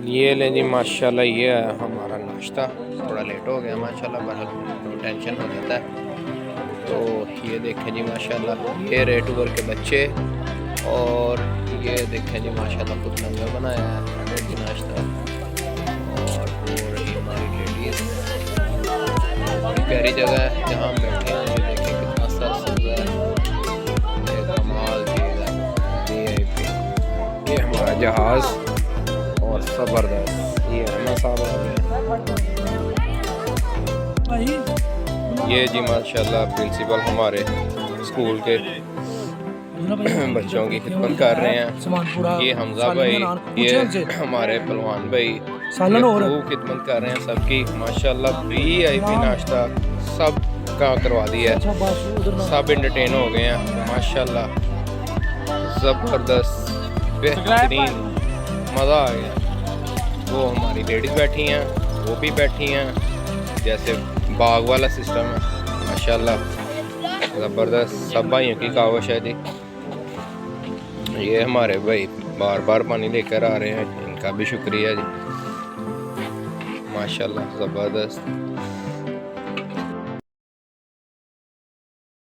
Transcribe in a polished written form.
ये ले जी माशाल्लाह, ये है हमारा नाश्ता। थोड़ा लेट हो गया माशाल्लाह, पर तो टेंशन हो जाता है। तो ये देखें जी माशाल्लाह, ये रेड टूबर के बच्चे, और ये देखें जी माशाल्लाह खुद लंगर बनाया है जी नाश्ता। और वो रही हमारी लेडीज़, बड़ी प्यारी जगह है जहाँ हम बैठे हैं। ये देखें कितना सरसब्ज़ है, ये कमाल चीज़ है। ये हमारा जहाज़, और ज़बरदस्त ये अहमद साहब आ गए। ये जी माशाल्लाह प्रिंसिपल हमारे स्कूल के बच्चों की खिदमत कर रहे हैं। ये हमजा भाई, ये हमारे पहलवान भाई, ये खूब खिदमत कर रहे हैं सबकी माशाल्लाह। VIP नाश्ता सब का करवा दिया है, सब इंटरटेन हो गए हैं माशाल्लाह। ज़बरदस्त बेहतरीन, मज़ा आ गया। वो हमारी लेडीज़ बैठी हैं, वो भी बैठी हैं, जैसे बाग वाला सिस्टम है माशाल्लाह। ज़बरदस्त, सब भाइयों की कावश है जी। ये हमारे भाई बार बार पानी लेकर आ रहे हैं, इनका भी शुक्रिया जी माशाल्लाह। ज़बरदस्त।